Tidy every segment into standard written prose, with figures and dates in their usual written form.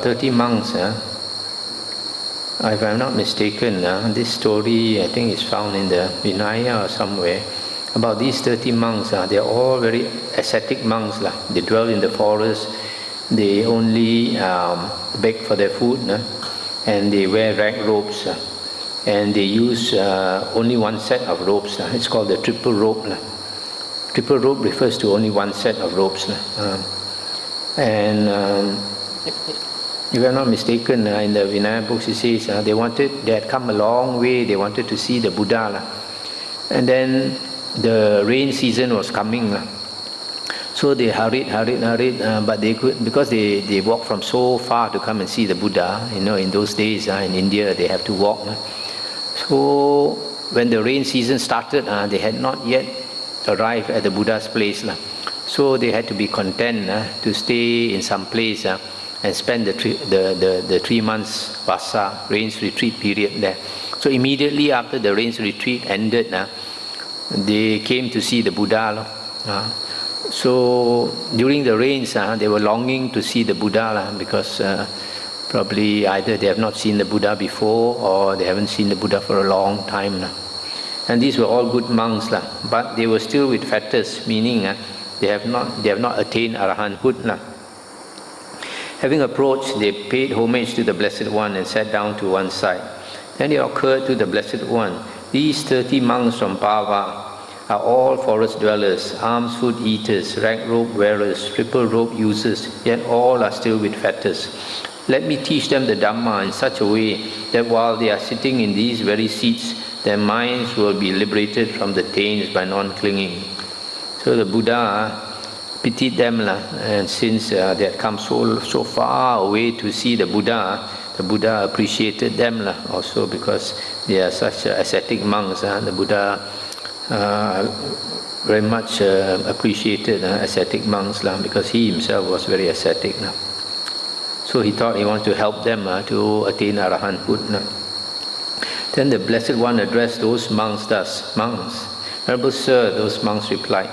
30 monks. If I'm not mistaken, this story I think is found in the Vinaya or somewhere. About these 30 monks, they are all very ascetic monks. They dwell in the forest. They only beg for their food, and they wear rag robes, and they use only one set of robes. It's called the triple robe. Triple robe refers to only one set of robes. If I'm not mistaken, in the Vinaya books it says they had come a long way. They wanted to see the Buddha, and then the rain season was coming. So they hurried, but they could, because they walked from so far to come and see the Buddha. In those days in India they have to walk. So when the rain season started, they had not yet arrived at the Buddha's place. So they had to be content to stay in some place and spend the 3 months vasa, rains retreat period there. So immediately after the rains retreat ended, they came to see the Buddha. So during the rains, they were longing to see the Buddha because probably either they have not seen the Buddha before or they haven't seen the Buddha for a long time. And these were all good monks, but they were still with fetters, meaning they have not attained arahanthood. Having approached, they paid homage to the Blessed One and sat down to one side. Then it occurred to the Blessed One, these 30 monks from Pava are all forest dwellers, alms food eaters, rag robe wearers, triple robe users, yet all are still with fetters. Let me teach them the Dhamma in such a way that while they are sitting in these very seats, their minds will be liberated from the taints by non-clinging. So the Buddha pitied them, and since they had come so far away to see the Buddha appreciated them also because they are such ascetic monks. The Buddha very much appreciated ascetic monks because he himself was very ascetic. So he thought he wanted to help them to attain arahanthood. Then the Blessed One addressed those monks thus, monks, Venerable Sir, those monks replied.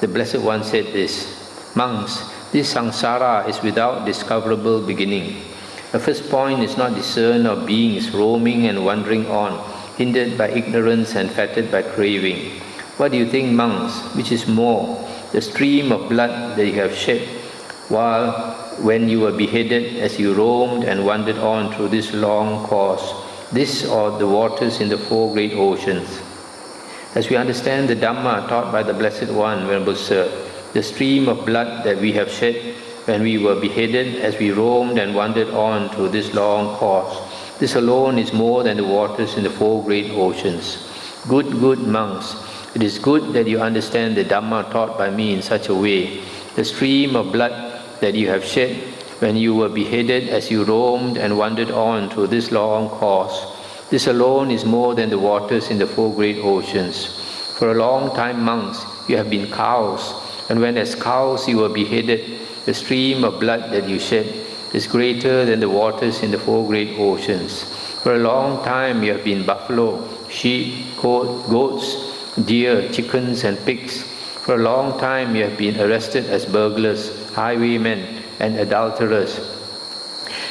The Blessed One said this, monks, this samsara is without discoverable beginning. The first point is not discerned of beings roaming and wandering on, hindered by ignorance and fettered by craving. What do you think, monks? Which is more, the stream of blood that you have shed when you were beheaded as you roamed and wandered on through this long course, this or the waters in the 4 great oceans? As we understand the Dhamma taught by the Blessed One, Venerable Sir, the stream of blood that we have shed when we were beheaded as we roamed and wandered on through this long course, this alone is more than the waters in the 4 great oceans. Good monks, it is good that you understand the Dhamma taught by me in such a way. The stream of blood that you have shed when you were beheaded as you roamed and wandered on through this long course, this alone is more than the waters in the 4 great oceans. For a long time, monks, you have been cows, and when as cows you were beheaded, the stream of blood that you shed is greater than the waters in the 4 great oceans. For a long time you have been buffalo, sheep, goats, deer, chickens and pigs. For a long time you have been arrested as burglars, highwaymen and adulterers.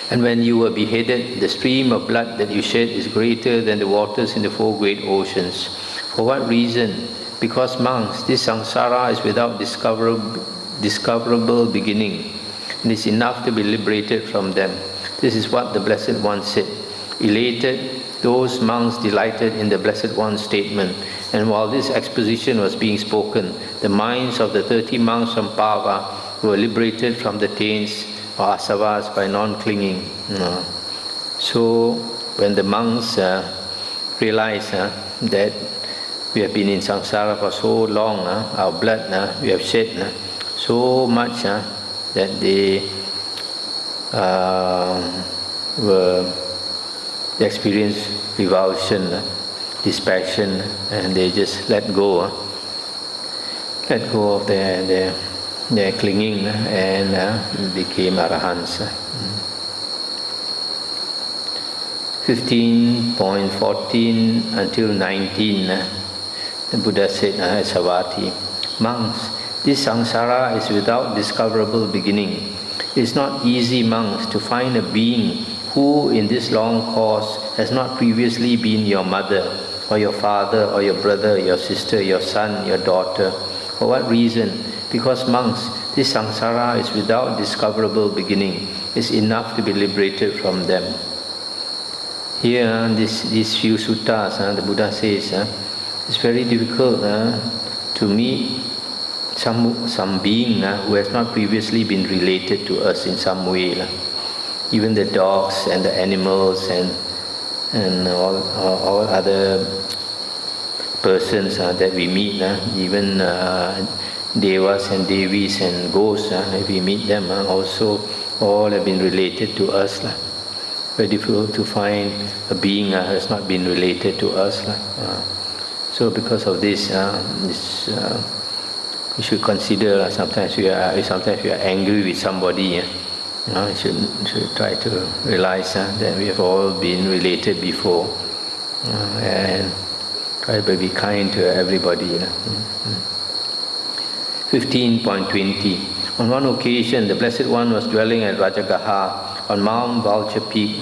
And when you were beheaded, the stream of blood that you shed is greater than the waters in the 4 great oceans. For what reason? Because, monks, this samsara is without discoverable beginning, and is enough to be liberated from them. This is what the Blessed One said. Elated, those monks delighted in the Blessed One's statement, and while this exposition was being spoken, the minds of the 30 monks from Pava were liberated from the taints or asavas by non-clinging. So when the monks realized that we have been in samsara for so long, our blood we have shed so much that they experienced revulsion, dispassion, and they just let go of their clinging and became arahants. 15.14 until 19, the Buddha said, Savati, monks, this samsara is without discoverable beginning. It's not easy, monks, to find a being who in this long course has not previously been your mother, or your father, or your brother, your sister, your son, your daughter. For what reason? Because, monks, this samsara is without discoverable beginning. It's enough to be liberated from them. Here, these few suttas, the Buddha says, it's very difficult to meet some being who has not previously been related to us in some way. Even the dogs and the animals and all other persons that we meet, even devas and devis and ghosts, if we meet them, also all have been related to us. Very difficult to find a being who has not been related to us. So because of this, we should consider sometimes we are angry with somebody. We should try to realize that we have all been related before, and try to be kind to everybody. 15.20. On one occasion, the Blessed One was dwelling at Rajagaha on Mount Vulture Peak.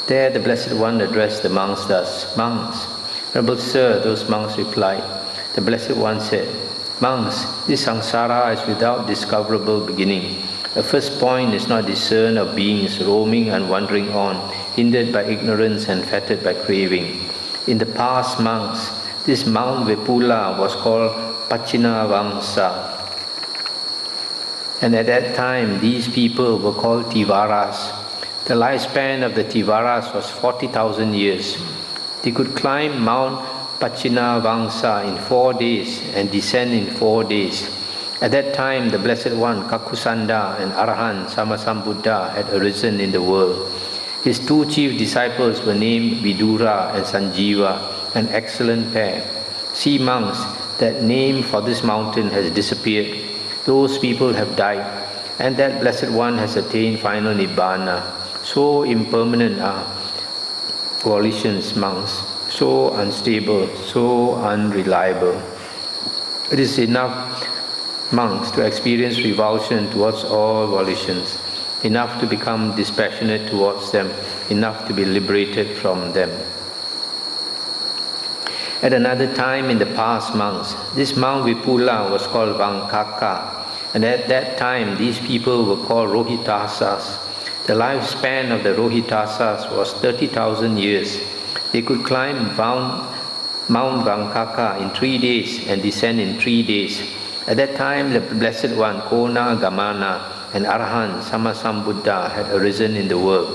There the Blessed One addressed the monks thus, "Monks." "Noble sir," those monks replied. The Blessed One said, "Monks, this samsara is without discoverable beginning. The first point is not discern of beings roaming and wandering on, hindered by ignorance and fettered by craving. In the past, monks, this Mount Vipula was called Pachinavamsa. And at that time, these people were called Tivaras. The lifespan of the Tivaras was 40,000 years. They could climb Mount Pachinavamsa in 4 days and descend in 4 days. At that time, the Blessed One, Kakusanda and Arahant Sammasambuddha had arisen in the world. His 2 chief disciples were named Vidura and Sanjiva, an excellent pair. See, monks, that name for this mountain has disappeared. Those people have died, and that Blessed One has attained final Nibbana. So impermanent are volitions, monks, so unstable, so unreliable. It is enough, monks, to experience revulsion towards all volitions, enough to become dispassionate towards them, enough to be liberated from them. At another time in the past, monks, this Mount Vipula was called Vankaka, and at that time these people were called Rohitasas. The lifespan of the Rohitasas was 30,000 years. They could climb Mount Vankaka in 3 days and descend in 3 days. At that time, the Blessed One, Kona Gamana, and Arahant Sammasambuddha had arisen in the world.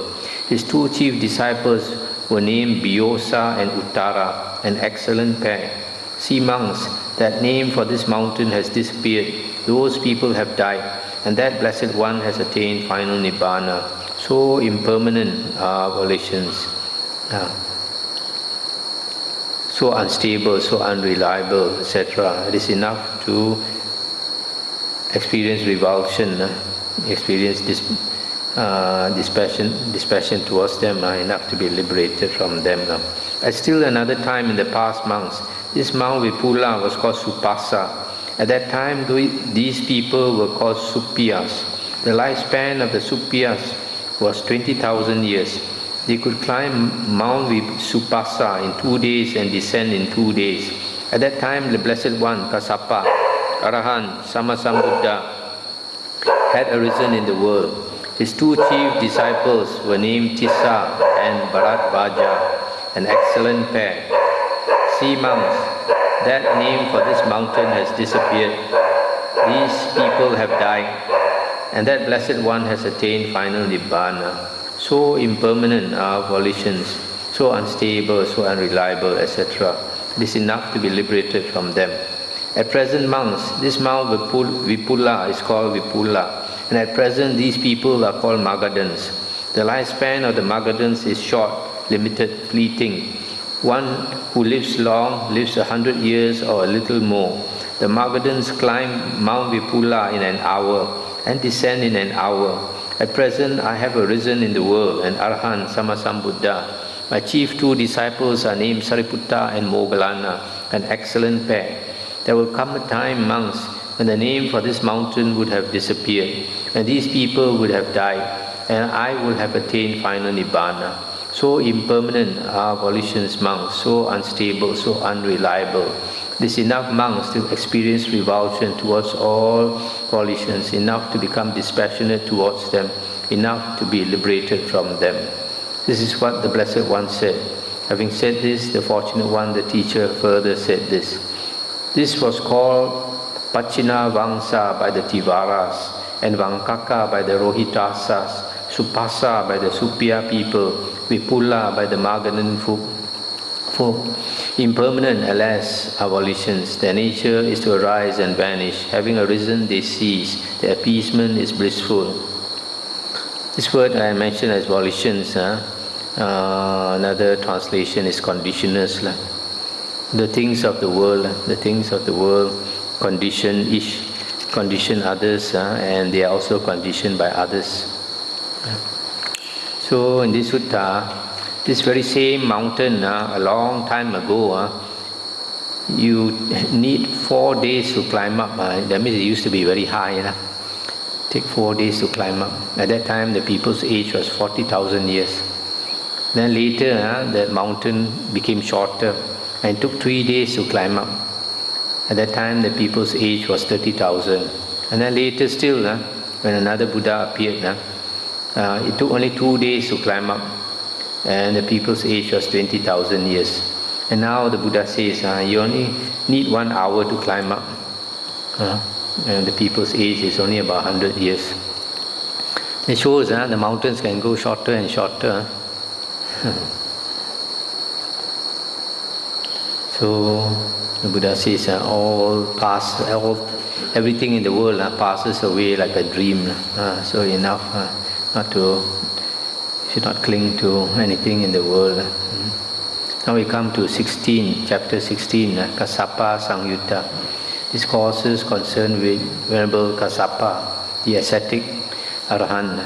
His 2 chief disciples were named Biyosa and Uttara, an excellent pair. See, monks, that name for this mountain has disappeared. Those people have died, and that Blessed One has attained final Nibbana. So impermanent are volitions, so unstable, so unreliable, etc. It is enough to experience revulsion, experience dispassion towards them, enough to be liberated from them. At still another time in the past, monks, this Mount Vipula was called Supasa. At that time, these people were called Supiyas. The lifespan of the Supiyas was 20,000 years. They could climb Mount Supasa in 2 days and descend in 2 days. At that time, the Blessed One, Kassapa, Arahant Sammasambuddha, had arisen in the world. His 2 chief disciples were named Tissa and Bharadvaja, an excellent pair. See, monks, that name for this mountain has disappeared. These people have died, and that Blessed One has attained final Nibbana. So impermanent are volitions, so unstable, so unreliable, etc. It is enough to be liberated from them. At present, monks, this Mount Vipula is called Vipula, and at present these people are called Magadhans. The lifespan of the Magadhans is short, limited, fleeting. One who lives long lives 100 years or a little more. The Magadhans climb Mount Vipula in an hour and descend in an hour. At present, I have arisen in the world, and Arahant Sammasambuddha. My chief 2 disciples are named Sariputta and Moggallana, an excellent pair. There will come a time, monks, and the name for this mountain would have disappeared, and these people would have died, and I would have attained final Nibbana. So impermanent are volitions, monks, so unstable, so unreliable. It is enough, monks, to experience revulsion towards all volitions, enough to become dispassionate towards them, enough to be liberated from them. This is what the Blessed One said. Having said this, the Fortunate One, the teacher, further said this. This was called Pachina Vangsa by the Tivaras, and Vankaka by the Rohitasas, Supasa by the Supya people, Vipula by the Maganan folk. Impermanent, alas, are volitions. Their nature is to arise and vanish. Having arisen, they cease. Their appeasement is blissful. This word I mentioned as volitions, another translation is conditioners. The things of the world, condition others, and they are also conditioned by others. So in this sutta, this very same mountain, a long time ago, you need 4 days to climb up. That means it used to be very high. Take 4 days to climb up. At that time, the people's age was 40,000 years. Then later, the mountain became shorter and took 3 days to climb up. At that time, the people's age was 30,000. And then later still, when another Buddha appeared, it took only 2 days to climb up, and the people's age was 20,000 years. And now the Buddha says, you only need 1 hour to climb up. And the people's age is only about 100 years. It shows the mountains can go shorter and shorter. So the Buddha says, everything in the world passes away like a dream. So enough, should not cling to anything in the world. Now we come to chapter 16, Kassapa Samyutta. Discourses concerned with Venerable Kassapa, the ascetic Arahant.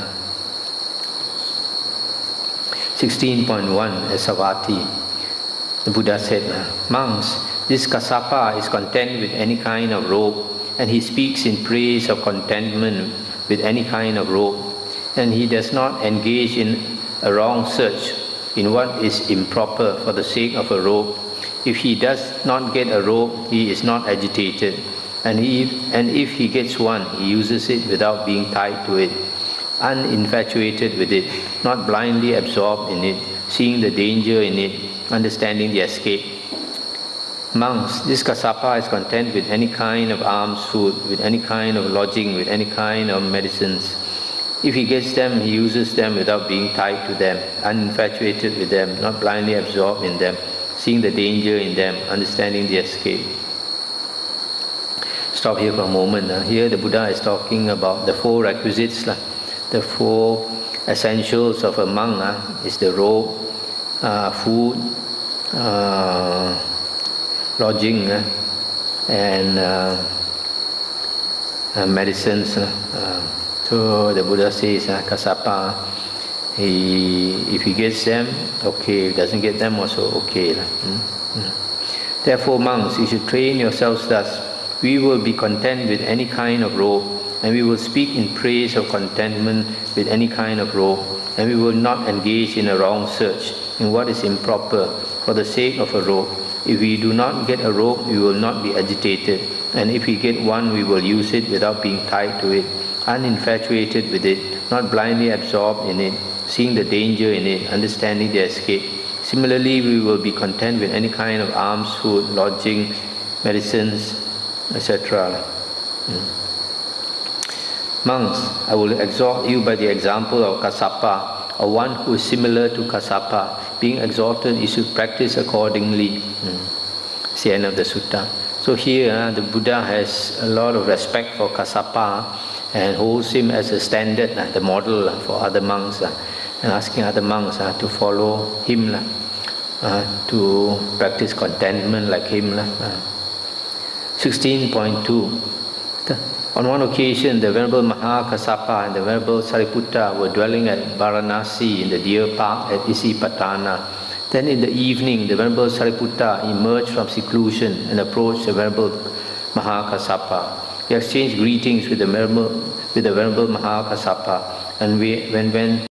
16.1 Asavati. The Buddha said, monks, this Kassapa is content with any kind of robe, and he speaks in praise of contentment with any kind of robe, and he does not engage in a wrong search in what is improper for the sake of a robe. If he does not get a robe, he is not agitated, and if he gets one, he uses it without being tied to it, uninfatuated with it, not blindly absorbed in it, seeing the danger in it, understanding the escape. Monks, this Kassapa is content with any kind of alms food, with any kind of lodging, with any kind of medicines. If he gets them, he uses them without being tied to them, uninfatuated with them, not blindly absorbed in them, seeing the danger in them, understanding the escape. Stop here for a moment. Here the Buddha is talking about the 4 requisites. The 4 essentials of a monk is the robe, food, lodging, and medicines. So the Buddha says, Kassapa, if he gets them, okay. If he doesn't get them, also okay. Therefore, monks, you should train yourselves thus. We will be content with any kind of robe, and we will speak in praise of contentment with any kind of robe, and we will not engage in a wrong search in what is improper for the sake of a robe. If we do not get a robe, we will not be agitated, and if we get one, we will use it without being tied to it, uninfatuated with it, not blindly absorbed in it, seeing the danger in it, understanding the escape. Similarly, we will be content with any kind of alms, food, lodging, medicines, etc. Monks, I will exhort you by the example of Kassapa, or one who is similar to Kassapa. Being exhorted, you should practice accordingly. It's the end of the sutta. So here, the Buddha has a lot of respect for Kassapa and holds him as a standard, the model for other monks, and asking other monks to follow him, to practice contentment like him. 16.2. On one occasion, the Venerable Kassapa and the Venerable Sariputta were dwelling at Varanasi in the deer park at Isipatana. Then in the evening, the Venerable Sariputta emerged from seclusion and approached the Venerable Kassapa. He exchanged greetings with the Venerable Kassapa, and when